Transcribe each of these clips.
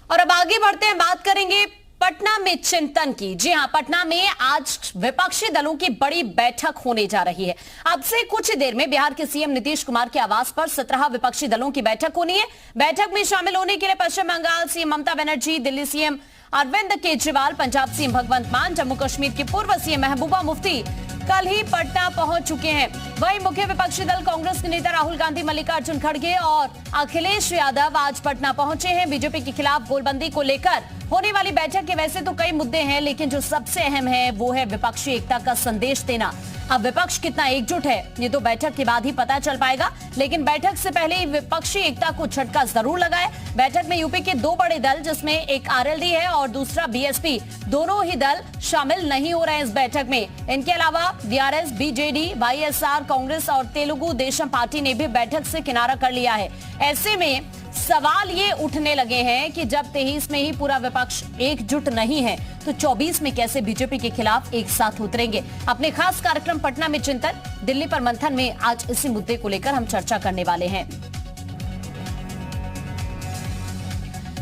और अब आगे बढ़ते हैं, बात करेंगे पटना में चिंतन की। जी हां, पटना में आज विपक्षी दलों की बड़ी बैठक होने जा रही है। अब से कुछ देर में बिहार के सीएम नीतीश कुमार के आवास पर 17 विपक्षी दलों की बैठक होनी है। बैठक में शामिल होने के लिए पश्चिम Bengal CM Mamata Banerjee, Delhi CM Arvind Kejriwal, Punjab CM भगवंत मान, जम्मू कश्मीर के पूर्व सीएम महबूबा मुफ्ती कल ही पटना पहुंच चुके हैं। वहीं मुख्य विपक्षी दल कांग्रेस के नेता राहुल गांधी, मल्लिकार्जुन खड़गे और अखिलेश यादव आज पटना पहुंचे हैं। बीजेपी के खिलाफ गोलबंदी को लेकर होने वाली बैठक के वैसे तो कई मुद्दे हैं, लेकिन जो सबसे अहम है वो है विपक्षी एकता का संदेश देना। अब विपक्ष कितना एकजुट है ये तो बैठक के बाद ही पता चल पाएगा, लेकिन बैठक से पहले ही विपक्षी एकता को झटका जरूर लगाए। बैठक में यूपी के दो बड़े दल, जिसमें एक आरएलडी है और दूसरा बीएसपी, दोनों ही दल शामिल नहीं हो रहे हैं इस बैठक में। इनके अलावा बीआरएस, बीजेडी, वाईएसआर, कांग्रेस और तेलुगु देशम पार्टी ने भी बैठक से किनारा कर लिया है। ऐसे में सवाल ये उठने लगे हैं कि जब 23 में ही पूरा विपक्ष एकजुट नहीं है तो 24 में कैसे बीजेपी के खिलाफ एक साथ उतरेंगे। अपने खास कार्यक्रम पटना में चिंतन, दिल्ली पर मंथन में आज इसी मुद्दे को लेकर हम चर्चा करने वाले हैं।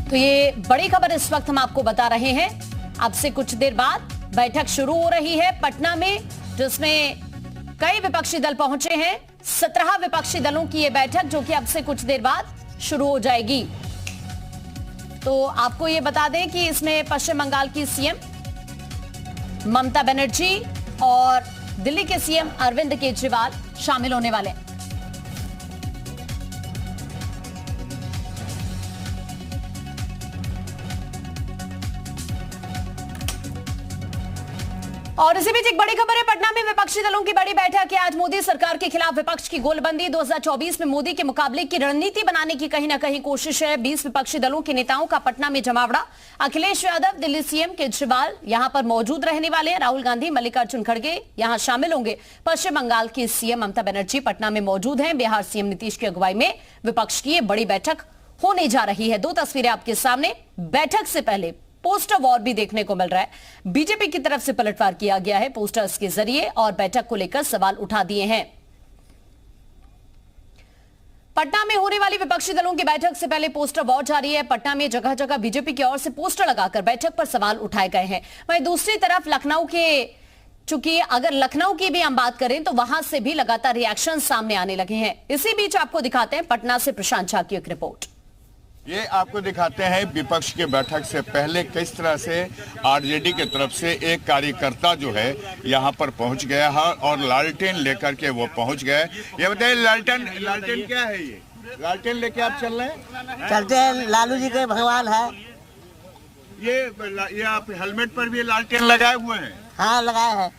तो ये बड़ी खबर इस वक्त हम आपको बता रहे हैं। अब से कुछ देर बाद बैठक शुरू हो रही है पटना में, जिसमें कई विपक्षी दल पहुंचे हैं। 17 विपक्षी दलों की ये बैठक जो कि अब से कुछ देर बाद शुरू हो जाएगी। तो आपको ये बता दें कि इसमें पश्चिम बंगाल की सीएम ममता बनर्जी और दिल्ली के सीएम अरविंद केजरीवाल शामिल होने वाले हैं। और इसी बीच एक बड़ी खबर है, पटना में विपक्षी दलों की बड़ी बैठक है। आज मोदी सरकार के खिलाफ विपक्ष की गोलबंदी, 2024 में मोदी के मुकाबले की रणनीति बनाने की कहीं ना कहीं कोशिश है। 20 विपक्षी दलों के नेताओं का पटना में जमावड़ा। अखिलेश यादव, दिल्ली सीएम केजरीवाल यहां पर मौजूद रहने वाले हैं। राहुल गांधी, मल्लिकार्जुन खड़गे यहां शामिल होंगे। पश्चिम बंगाल की सीएम ममता बनर्जी पटना में मौजूद हैं। बिहार सीएम नीतीश की अगुवाई में विपक्ष की बड़ी बैठक होने जा रही है। दो तस्वीरें आपके सामने। बैठक से पहले पोस्टर वॉर भी देखने को मिल रहा है। बीजेपी की तरफ से पलटवार किया गया है पोस्टर्स के जरिए और बैठक को लेकर सवाल उठा दिए हैं। पटना में होने वाली विपक्षी दलों की बैठक से पहले पोस्टर वॉर जारी है। पटना में जगह जगह बीजेपी की ओर से पोस्टर लगाकर बैठक पर सवाल उठाए गए हैं। वहीं दूसरी तरफ लखनऊ के, चूंकि अगर लखनऊ की भी हम बात करें तो वहां से भी लगातार रिएक्शन सामने आने लगे हैं। इसी बीच आपको दिखाते हैं पटना से प्रशांत झा की एक रिपोर्ट। ये आपको दिखाते हैं विपक्ष की बैठक से पहले किस तरह से आरजेडी की तरफ से एक कार्यकर्ता जो है यहाँ पर पहुँच गया है और लालटेन लेकर के वो पहुँच गए। ये बताइए, लालटेन क्या है? ये लालटेन लेके आप चल रहे हैं? चलते हैं, लालू जी के भगवान है। ये आप हेलमेट पर भी लालटेन लगाए हुए हैं? हाँ, लगाए हैं।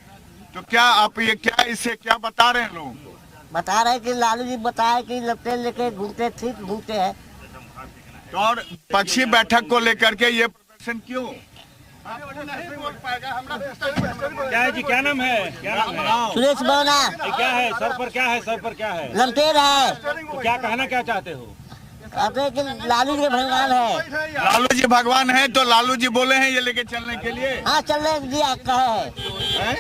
तो क्या आप ये क्या इससे क्या बता रहे हैं लोगों को? बता रहे हैं कि लालू जी बताए कि लालटेन लेके घूमते हैं। तो और पक्षी बैठक को लेकर के ये प्रदर्शन क्यों? क्या है जी, क्या नाम है? सुरेश बोना। क्या है सर पर? क्या है सर पर? क्या है? लालटेन है। तो क्या कहना क्या चाहते हो? कहते हैं कि लालू जी भगवान है। लालू जी भगवान है तो लालू जी बोले हैं ये लेके चलने के लिए? हाँ, चलने दिया कहे।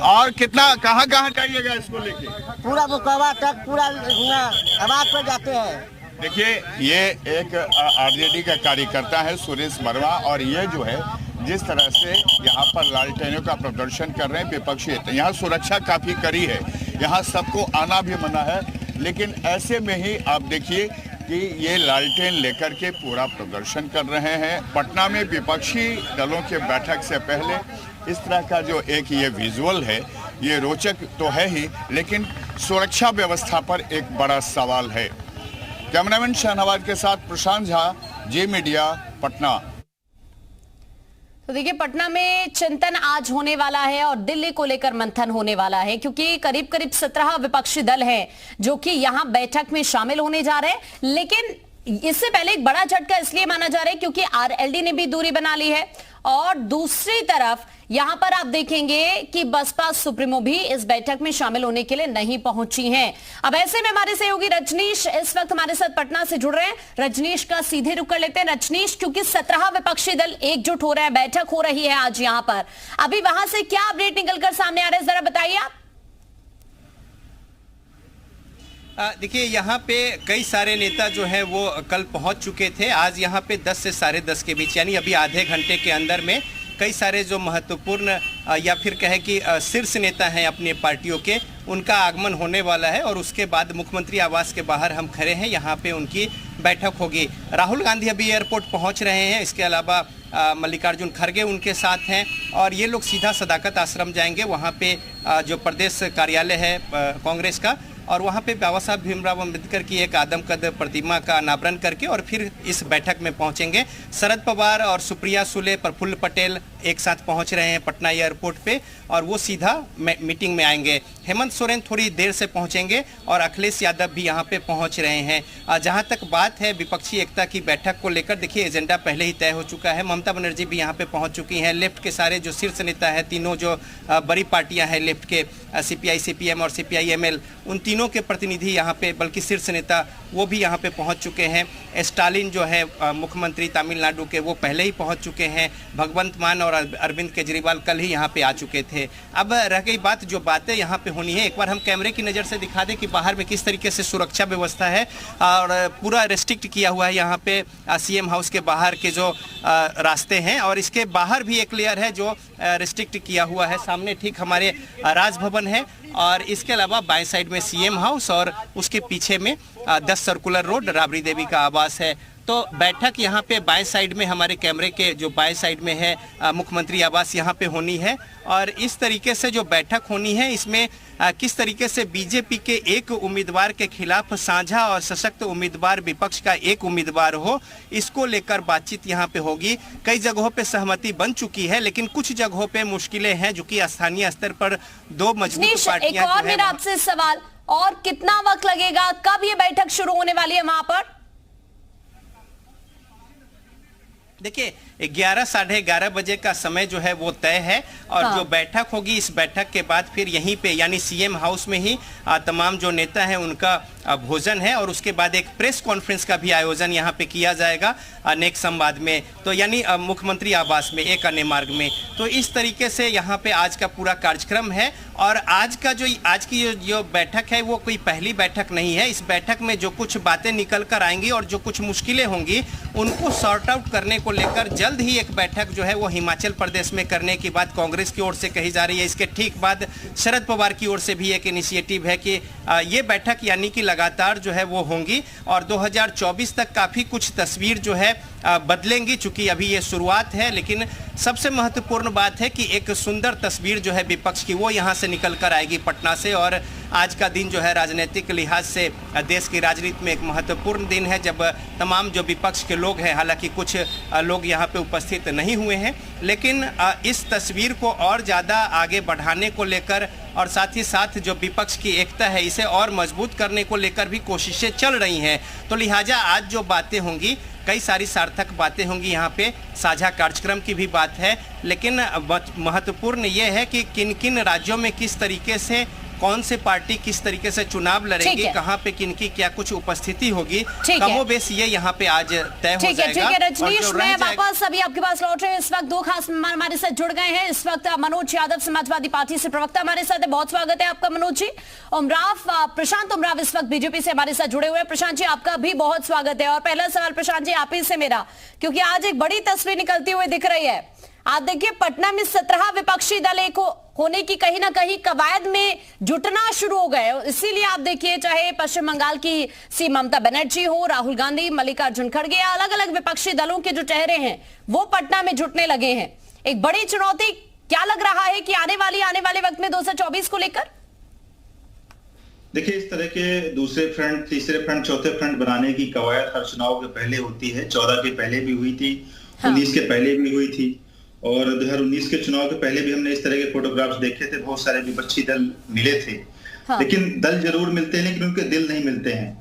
और कितना कहाँ जाइएगा इसको लेके? पूरा मुकाबला तक पूरा आवाज पर जाते हैं। देखिए, ये एक आरजेडी का कार्यकर्ता है सुरेश वर्मा, और ये जो है जिस तरह से यहाँ पर लालटेनों का प्रदर्शन कर रहे हैं विपक्षी, यहाँ सुरक्षा काफी कड़ी है, यहाँ सबको आना भी मना है, लेकिन ऐसे में ही आप देखिए कि ये लालटेन लेकर के पूरा प्रदर्शन कर रहे हैं। पटना में विपक्षी दलों के बैठक से पहले इस तरह का जो एक ये विजुअल है, ये रोचक तो है ही, लेकिन सुरक्षा व्यवस्था पर एक बड़ा सवाल है। कैमरामैन शाहनवाज के साथ प्रशांत झा, जे मीडिया, पटना। तो देखिए, पटना में चिंतन आज होने वाला है और दिल्ली को लेकर मंथन होने वाला है, क्योंकि करीब करीब 17 विपक्षी दल हैं जो कि यहां बैठक में शामिल होने जा रहे हैं। लेकिन इससे पहले एक बड़ा झटका इसलिए माना जा रहा है क्योंकि आरएलडी ने भी दूरी बना ली है और दूसरी तरफ यहां पर आप देखेंगे कि बसपा सुप्रीमो भी इस बैठक में शामिल होने के लिए नहीं पहुंची हैं। अब ऐसे में हमारे सहयोगी रजनीश इस वक्त हमारे साथ पटना से जुड़ रहे हैं। रजनीश का सीधे रुख कर लेते हैं। रजनीश, क्योंकि 17 विपक्षी दल एकजुट हो रहे हैं, बैठक हो रही है आज यहां पर, अभी वहां से क्या अपडेट निकलकर सामने आ रहे हैं, जरा बताइए आप। देखिए, यहाँ पे कई सारे नेता जो है वो कल पहुँच चुके थे। आज यहाँ पे 10 से 10:30 के बीच, यानी अभी आधे घंटे के अंदर में कई सारे जो महत्वपूर्ण या फिर कहे कि शीर्ष नेता हैं अपनी पार्टियों के, उनका आगमन होने वाला है। और उसके बाद मुख्यमंत्री आवास के बाहर हम खड़े हैं, यहाँ पे उनकी बैठक होगी। राहुल गांधी अभी एयरपोर्ट पहुँच रहे हैं। इसके अलावा मल्लिकार्जुन खड़गे उनके साथ हैं और ये लोग सीधा सदाकत आश्रम जाएंगे। वहाँ पे जो प्रदेश कार्यालय है कांग्रेस का, और वहाँ पे बाबा साहब भीमराव अम्बेडकर की एक आदमकद प्रतिमा का अनावरण करके और फिर इस बैठक में पहुँचेंगे। शरद पवार और सुप्रिया सुले, प्रफुल्ल पटेल एक साथ पहुँच रहे हैं पटना एयरपोर्ट पे और वो सीधा मीटिंग में आएंगे। हेमंत सोरेन थोड़ी देर से पहुँचेंगे और अखिलेश यादव भी यहाँ पे पहुँच रहे हैं। जहाँ तक बात है विपक्षी एकता की बैठक को लेकर, देखिए एजेंडा पहले ही तय हो चुका है। ममता बनर्जी भी यहाँ पे पहुँच चुकी हैं। लेफ्ट के सारे जो शीर्ष नेता है, तीनों जो बड़ी पार्टियाँ हैं लेफ्ट के, CPI, CPM और CPI-ML, उन तीनों के प्रतिनिधि यहाँ पे, बल्कि शीर्ष नेता वो भी यहाँ पे पहुँच चुके हैं। स्टालिन जो है मुख्यमंत्री तमिलनाडु के, वो पहले ही पहुँच चुके हैं। भगवंत मान और अरविंद केजरीवाल कल ही यहाँ पे आ चुके थे। अब रह गई बात जो बातें यहाँ पे होनी है, एक बार हम कैमरे की नज़र से दिखा दें कि बाहर में किस तरीके से सुरक्षा व्यवस्था है और पूरा रेस्ट्रिक्ट किया हुआ है यहाँ पे CM हाउस के बाहर के जो रास्ते हैं, और इसके बाहर भी एक लेयर है जो रेस्ट्रिक्ट किया हुआ है। सामने ठीक हमारे राजभवन है और इसके अलावा बाएं साइड में CM हाउस और उसके पीछे में 10 सर्कुलर रोड राबड़ी देवी का आवास है। तो बैठक यहाँ पे बाएं साइड में, हमारे कैमरे के जो बाएं साइड में है मुख्यमंत्री आवास, यहाँ पे होनी है। और इस तरीके से जो बैठक होनी है, इसमें किस तरीके से बीजेपी के एक उम्मीदवार के खिलाफ साझा और सशक्त उम्मीदवार, विपक्ष का एक उम्मीदवार हो, इसको लेकर बातचीत यहाँ पे होगी। कई जगहों पे सहमति बन चुकी है, लेकिन कुछ जगहों पे मुश्किलें हैं, जो कि स्थानीय स्तर पर दो मजबूत पार्टियां। एक और मेरा आपसे सवाल, और कितना वक्त लगेगा, कब ये बैठक शुरू होने वाली है वहां पर? देखिए 11 साढ़े 11 बजे का समय जो है वो तय है और जो बैठक होगी, इस बैठक के बाद फिर यहीं पे यानी CM हाउस में ही तमाम जो नेता हैं उनका भोजन है और उसके बाद एक प्रेस कॉन्फ्रेंस का भी आयोजन यहाँ पे किया जाएगा नेक संवाद में, तो यानी मुख्यमंत्री आवास में, एक अन्य मार्ग में। तो इस तरीके से यहाँ पे आज का पूरा कार्यक्रम है। और आज की जो बैठक है वो कोई पहली बैठक नहीं है। इस बैठक में जो कुछ बातें निकल कर आएंगी और जो कुछ मुश्किलें होंगी उनको सॉर्ट आउट करने को लेकर जल्द ही एक बैठक जो है वो हिमाचल प्रदेश में करने की बात कांग्रेस की ओर से कही जा रही है। इसके ठीक बाद शरद पवार की ओर से भी एक इनिशिएटिव है कि ये बैठक यानी कि लगातार जो है वो होंगी और 2024 तक काफ़ी कुछ तस्वीर जो है बदलेंगी। चूंकि अभी ये शुरुआत है, लेकिन सबसे महत्वपूर्ण बात है कि एक सुंदर तस्वीर जो है विपक्ष की वो यहाँ से निकल कर आएगी पटना से। और आज का दिन जो है राजनीतिक लिहाज से देश की राजनीति में एक महत्वपूर्ण दिन है, जब तमाम जो विपक्ष के लोग हैं, हालांकि कुछ लोग यहाँ पे उपस्थित नहीं हुए हैं, लेकिन इस तस्वीर को और ज़्यादा आगे बढ़ाने को लेकर और साथ ही साथ जो विपक्ष की एकता है इसे और मजबूत करने को लेकर भी कोशिशें चल रही हैं। तो लिहाजा आज जो बातें होंगी, कई सारी सार्थक बातें होंगी। यहाँ पे साझा कार्यक्रम की भी बात है, लेकिन महत्वपूर्ण ये है कि किन किन राज्यों में किस तरीके से कौन से पार्टी किस तरीके से चुनाव लड़ेगी, कहाँ पे किनकी क्या कुछ उपस्थिति होगी, कमोबेश ये यहाँ पे आज तय हो जाएगा। ठीक है रजनीश, मैं वापस अभी आपके पास लौट रहे हैं। इस वक्त दो खास मेहमान हमारे साथ जुड़ गए हैं। इस वक्त मनोज यादव समाजवादी पार्टी से प्रवक्ता हमारे साथ है, बहुत स्वागत है आपका मनोज जी। प्रशांत उमराव इस वक्त बीजेपी से हमारे साथ जुड़े हुए हैं। प्रशांत जी आपका भी बहुत स्वागत है। और पहला सवाल प्रशांत जी आप ही से मेरा, क्योंकि आज एक बड़ी तस्वीर निकलती हुई दिख रही है। आप देखिए पटना में 17 विपक्षी दल एक होने की कहीं ना कहीं कवायद में जुटना शुरू हो गए। इसीलिए आप देखिए चाहे पश्चिम बंगाल की सी ममता बनर्जी हो, राहुल गांधी, मल्लिकार्जुन खड़गे, अलग अलग विपक्षी दलों के जो चेहरे हैं वो पटना में जुटने लगे हैं। एक बड़ी चुनौती क्या लग रहा है कि आने वाले वक्त में 2024 को लेकर? देखिए इस तरह के दूसरे फ्रंट, तीसरे फ्रंट, चौथे फ्रंट बनाने की कवायद हर चुनाव के पहले होती है। 14 के पहले भी हुई थी, 19 के पहले भी हुई थी और 2019 के चुनाव के पहले भी हमने इस तरह के फोटोग्राफ्स देखे थे। बहुत सारे विपक्षी दल मिले थे, लेकिन दल जरूर मिलते हैं लेकिन उनके दिल नहीं मिलते हैं।